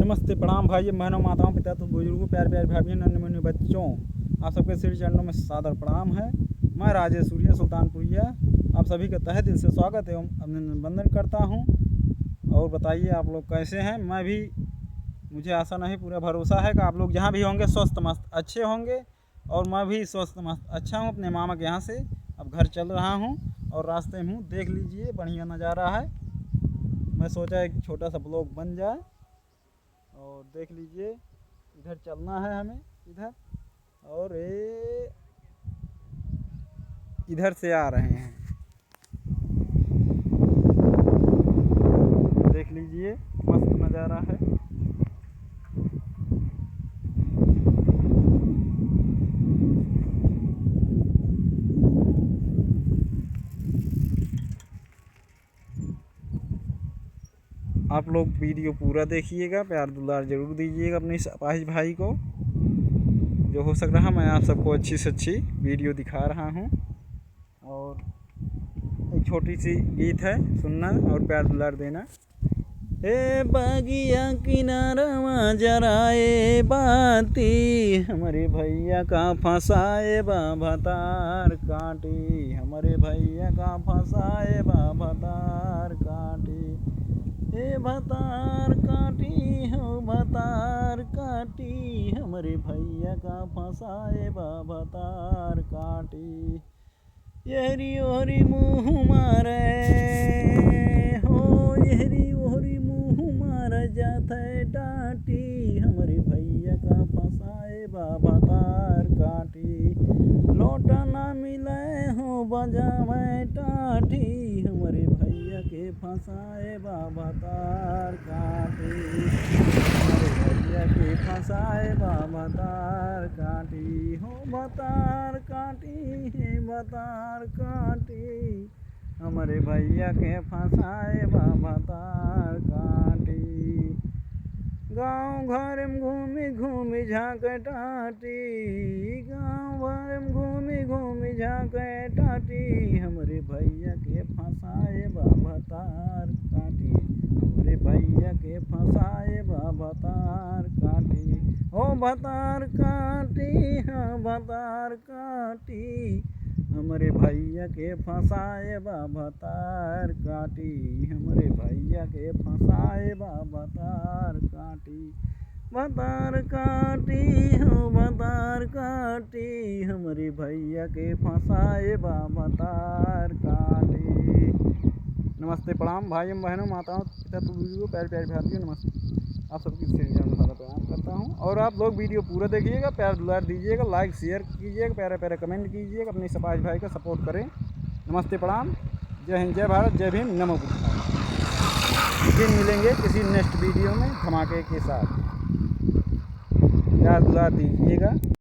नमस्ते, प्रणाम भाई बहनों, माताओं, पिता तो बुजुर्गों, प्यार प्यार भाइयों, नन्हे मुन्ने बच्चों, आप सबके श्री चरणों में सादर प्रणाम है। मैं राजेश सूर्या सुल्तानपुरिया आप सभी का तहे दिल से स्वागत एवं अभिनंदन वंदन करता हूं। और बताइए आप लोग कैसे हैं। मुझे आशा नहीं पूरा भरोसा है कि आप लोग जहां भी होंगे स्वस्थ मस्त अच्छे होंगे। और मैं भी स्वस्थ मस्त अच्छा हूं। अपने मामा के यहाँ से अब घर चल रहा हूं और रास्ते में हूँ। देख लीजिए बढ़िया नज़ारा है। मैं सोचा एक छोटा सा ब्लॉग बन जाए और देख लीजिए इधर चलना है हमें इधर, और ये इधर से आ रहे हैं। देख लीजिए मस्त नज़ारा है। आप लोग वीडियो पूरा देखिएगा, प्यार दुलार जरूर दीजिएगा अपने अपाहिज भाई को। जो हो सक रहा मैं आप सबको अच्छी से अच्छी वीडियो दिखा रहा हूँ। और एक छोटी सी गीत है, सुनना और प्यार दुलार देना। ए बागिया किनारा जराए बाती, हमारे भैया का फंसाए बाबा तार काटी, हमारे भैया का फंसाए बाबा तार काटी। ए भतार काटी हो भतार काटी, हमारे भैया का फंसाए बाबा तार काटी। यहरी ओहरी मुँह मारे हो, यहरी ओहरी मुँह मारा जाता है डांटी, हमारे भैया का फंसाए बाबा तार काटी। लौटा ना मिले हो बजावे टाटी, हमारे भैया के फंसाए बाबा तार काटी, हमारे भैया के फंसाए बाबा तार काटी। हो बतार काटी है बतार काटी, हमारे भैया के फंसाए बाबा तार काटी। गाँव घर में घूमी घूमी झाँक टाटी, गाँव भर में घूमी घूमी झाँक टाटी, हमारे भैया के फंसाए बाबा तार काटी, हमारे भैया के फंसाए बाबा तार काटी। ओ भतार काटी हाँ भतार काटी, हमारे भैया के फंसाए बाबा तार काटी, हमारे भैया के फंसाए बाबा तार काटी। भतार काटी हो भतार काटी, हमारे भैया के फंसाए बाबा तार काटी। नमस्ते, प्रणाम भाई बहनों, माताओं, पिता बुजुर्गों, प्यार प्यार भाइयों, नमस्ते। आप सबकी श्री चरणों में सारा प्रणाम करता हूँ। और आप लोग वीडियो पूरा देखिएगा, प्यार दुलार दीजिएगा, लाइक शेयर कीजिएगा, प्यारा प्यारा कमेंट कीजिएगा, अपने सपाज भाई का सपोर्ट करें। नमस्ते, प्रणाम, जय हिंद, जय भारत, जय भीम, नमो बुद्धाय। फिर मिलेंगे किसी नेक्स्ट वीडियो में धमाके के साथ। प्यार दुलार दीजिएगा।